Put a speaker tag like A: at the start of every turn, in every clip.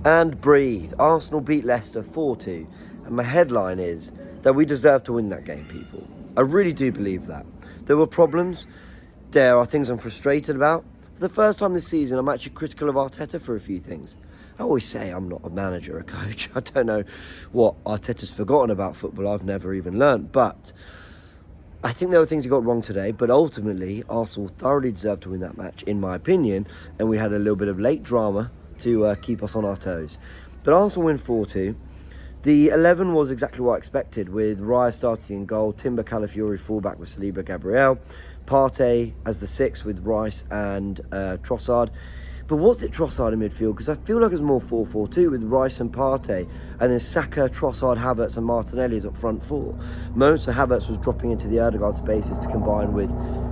A: And breathe. Arsenal beat Leicester 4-2. And my headline is that we deserve to win that game, people. I really do believe that. There were problems. There are things I'm frustrated about. For the first time this season, I'm actually critical of Arteta for a few things. I always say I'm not a manager, a coach. I don't know what Arteta's forgotten about football. I've never even learnt. But I think there were things he got wrong today. But ultimately, Arsenal thoroughly deserved to win that match, in my opinion. And we had a little bit of late drama to keep us on our toes. But Arsenal win 4-2. The 11 was exactly what I expected, with Raya starting in goal, Timber, Calafiori fullback with Saliba, Gabriel, Partey as the 6 with Rice and Trossard. But was it Trossard in midfield? Because I feel like it's more 4-4-2 with Rice and Partey, and then Saka, Trossard, Havertz and Martinelli as at front four. Moments where Havertz was dropping into the Odegaard spaces to combine with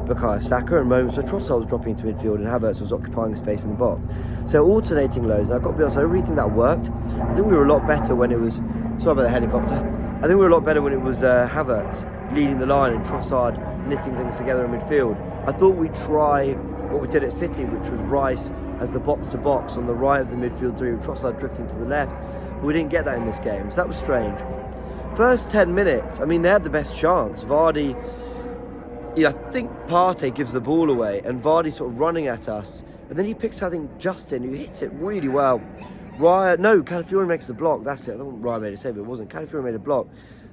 A: Bukayo Saka, and moments where Trossard was dropping into midfield and Havertz was occupying space in the box. So alternating loads, and I've got to be honest, I really think that worked. I think we were a lot better when it was, sorry about the helicopter, I think we were a lot better when it was Havertz leading the line and Trossard knitting things together in midfield. I thought we'd try what we did at City, which was Rice as the box-to-box on the right of the midfield three, with Trossard drifting to the left. But we didn't get that in this game, so that was strange. First 10 minutes, I mean, they had the best chance. Vardy, I think Partey gives the ball away, and Vardy sort of running at us, and then he picks, I think, Justin, who hits it really well. Calafiori makes the block, that's it. I don't want Raya made a save, but it wasn't. Calafiori made a block.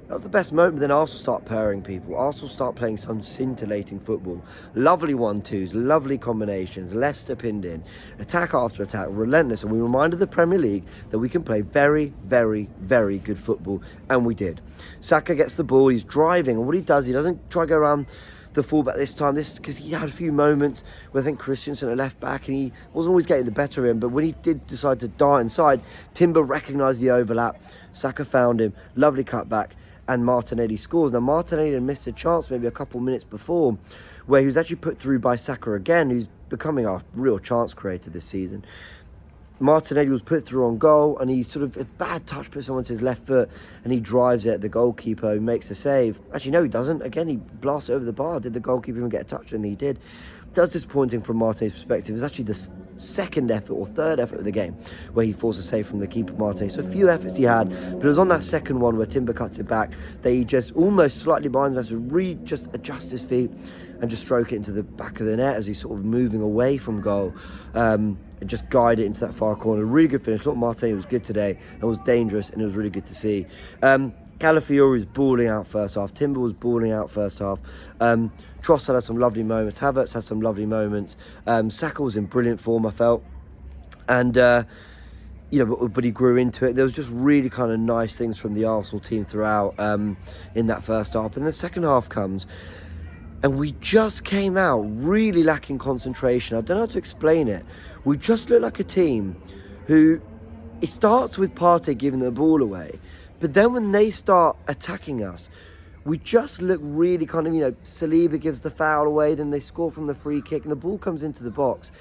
A: That was the best moment. Then Arsenal start pairing people. Arsenal start playing some scintillating football. Lovely 1-2s, lovely combinations. Leicester pinned in. Attack after attack, relentless. And we reminded the Premier League that we can play very, very, very good football. And we did. Saka gets the ball. He's driving. And what he does, he doesn't try to go around the fullback this time. Because he had a few moments where I think Christensen at left back, and he wasn't always getting the better of him. But when he did decide to dart inside, Timber recognised the overlap. Saka found him. Lovely cutback. And Martinelli scores. Now, Martinelli had missed a chance maybe a couple minutes before, where he was actually put through by Saka again, who's becoming our real chance creator this season. Martinelli was put through on goal, and he sort of, a bad touch puts on his left foot, and he drives it at the goalkeeper, who makes the save. Actually, no, he doesn't. Again, he blasts it over the bar. Did the goalkeeper even get a touch? And he did. That was disappointing from Martinelli's perspective. It was actually the second effort or third effort of the game where he forced a save from the keeper, Martinelli. So a few efforts he had, but it was on that second one where Timber cuts it back that he just almost slightly behind us, just adjust his feet and just stroke it into the back of the net as he's sort of moving away from goal, and just guide it into that far corner. Really good finish. Look, Martinelli was good today and was dangerous, and it was really good to see. Calafiori was balling out first half. Timber was balling out first half. Trossard had some lovely moments. Havertz had some lovely moments. Saka was in brilliant form, I felt. And, but he grew into it. There was just really kind of nice things from the Arsenal team throughout in that first half. And the second half comes, and we just came out really lacking concentration. I don't know how to explain it. We just look like a team who, it starts with Partey giving the ball away, but then when they start attacking us, we just look really kind of, Saliba gives the foul away, then they score from the free kick, and the ball comes into the box.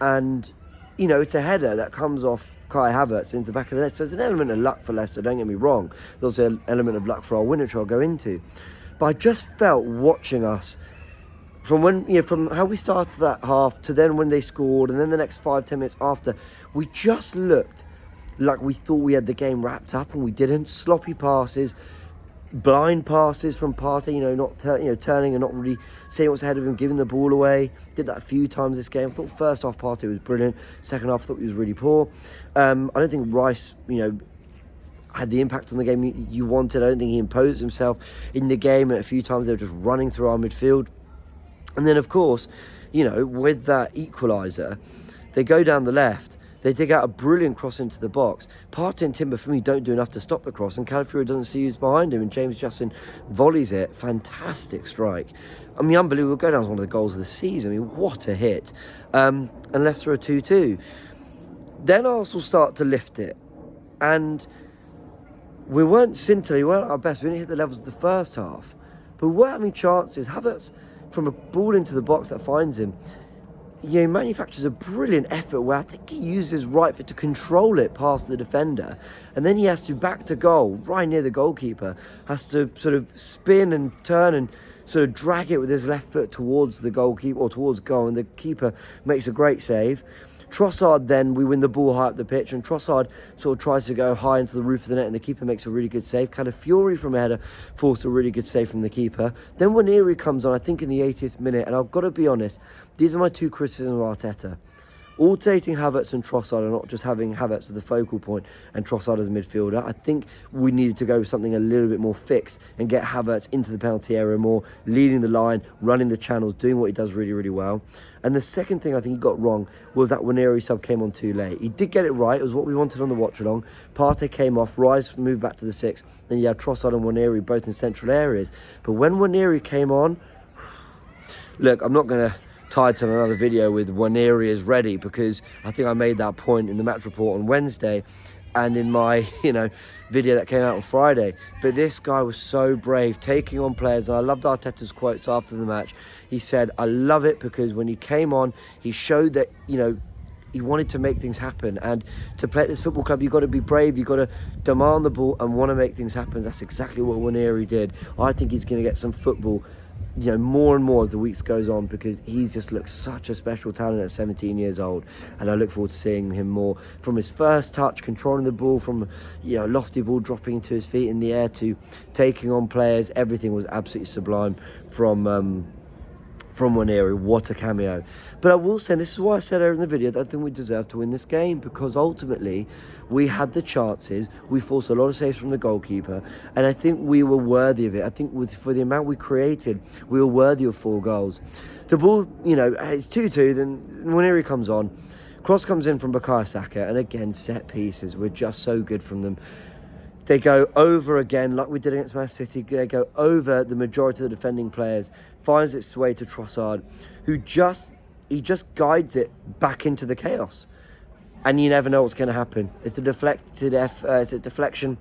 A: And, it's a header that comes off Kai Havertz into the back of the net. So there's an element of luck for Leicester, don't get me wrong. There's also an element of luck for our win, which I'll go into. But I just felt watching us, from how we started that half to then when they scored, and then the next 5-10 minutes after, we just looked like we thought we had the game wrapped up, and we didn't. Sloppy passes, blind passes from Partey, not turning and not really seeing what's ahead of him, giving the ball away. Did that a few times this game. I thought first half Partey was brilliant. Second half I thought he was really poor. I don't think Rice, had the impact on the game you wanted. I don't think he imposed himself in the game, and a few times they were just running through our midfield. And then, of course, with that equaliser, they go down the left. They dig out a brilliant cross into the box. Partey and Timber, for me, don't do enough to stop the cross, and Calafiori doesn't see who's behind him, and James Justin volleys it. Fantastic strike. I mean, unbelievable. Go down as one of the goals of the season. I mean, what a hit. And Leicester are 2-2. Then Arsenal start to lift it, and we weren't scintillating, we weren't at our best. We didn't hit the levels of the first half, but we weren't having chances. Havertz, from a ball into the box that finds him, he manufactures a brilliant effort where I think he uses his right foot to control it past the defender, and then he has to back to goal, right near the goalkeeper, has to sort of spin and turn and sort of drag it with his left foot towards the goalkeeper or towards goal, and the keeper makes a great save. Trossard, then we win the ball high up the pitch, and Trossard sort of tries to go high into the roof of the net, and the keeper makes a really good save. Calafiori from a header forced a really good save from the keeper. Then Nwaneri comes on, I think in the 80th minute, and I've got to be honest, these are my two criticisms of Arteta. Alternating Havertz and Trossard, and not just having Havertz as the focal point and Trossard as midfielder. I think we needed to go with something a little bit more fixed and get Havertz into the penalty area more, leading the line, running the channels, doing what he does really, really well. And the second thing I think he got wrong was that Nwaneri sub came on too late. He did get it right. It was what we wanted on the watch-along. Partey came off, Rice moved back to the 6. Then you had Trossard and Nwaneri both in central areas. But when Nwaneri came on, look, I'm not going to title another video with Nwaneri is ready, because I think I made that point in the match report on Wednesday and in my video that came out on Friday. But this guy was so brave, taking on players, and I loved Arteta's quotes after the match. He said, I love it because when he came on, he showed that he wanted to make things happen, and to play at this football club, you've got to be brave, you've got to demand the ball and want to make things happen. That's exactly what Nwaneri did. I think he's going to get some football more and more as the weeks goes on, because he's just looks such a special talent at 17 years old, and I look forward to seeing him more from his first touch, controlling the ball from lofty ball dropping to his feet in the air to taking on players. Everything was absolutely sublime from Nwaneri. What a cameo. But I will say, and this is why I said earlier in the video, that I think we deserve to win this game, because ultimately we had the chances, we forced a lot of saves from the goalkeeper, and I think we were worthy of it. I think for the amount we created, we were worthy of 4 goals. The ball, it's 2-2, then Nwaneri comes on, cross comes in from Bukayo Saka, and again, set pieces were just so good from them. They go over again, like we did against Man City. They go over the majority of the defending players, finds its way to Trossard, who just guides it back into the chaos. And you never know what's going to happen. It's a deflection.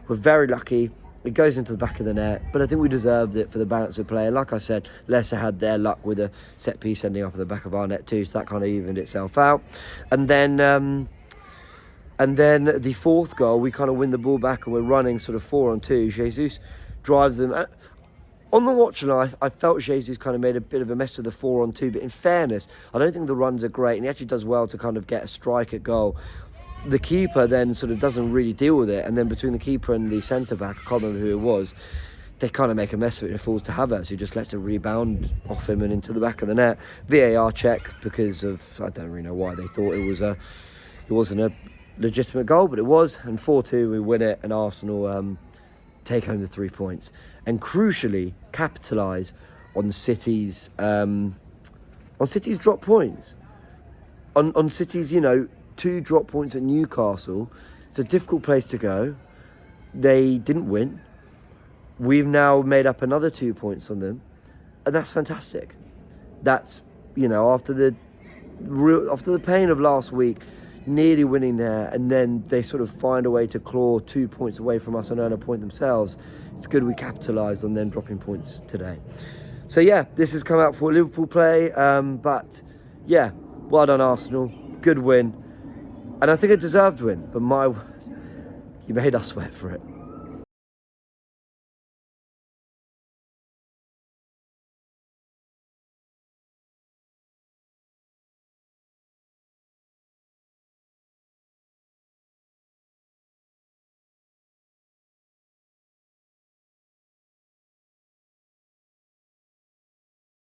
A: We're very lucky. It goes into the back of the net, but I think we deserved it for the balance of play. And like I said, Leicester had their luck with a set piece ending up at the back of our net too, so that kind of evened itself out. And then the fourth goal, we kind of win the ball back and we're running sort of 4-on-2. Jesus drives them. On the watch line, I felt Jesus kind of made a bit of a mess of the 4-on-2, but in fairness, I don't think the runs are great, and he actually does well to kind of get a strike at goal. The keeper then sort of doesn't really deal with it, and then between the keeper and the centre-back, I can't remember who it was, they kind of make a mess of it, and it falls to Havertz, who just lets it rebound off him and into the back of the net. VAR check, because of, I don't really know why they thought it wasn't a legitimate goal, but it was, and 4-2 we win it, and Arsenal take home the 3 points and crucially capitalise on City's drop points, on City's 2 drop points at Newcastle. It's a difficult place to go. They didn't win. We've now made up another 2 points on them, and that's fantastic. That's after the pain of last week, nearly winning there, and then they sort of find a way to claw 2 points away from us and earn a point themselves. It's good we capitalised on them dropping points today. So yeah, this has come out for Liverpool play, but yeah, well done Arsenal, good win, and I think a deserved win, but you made us sweat for it.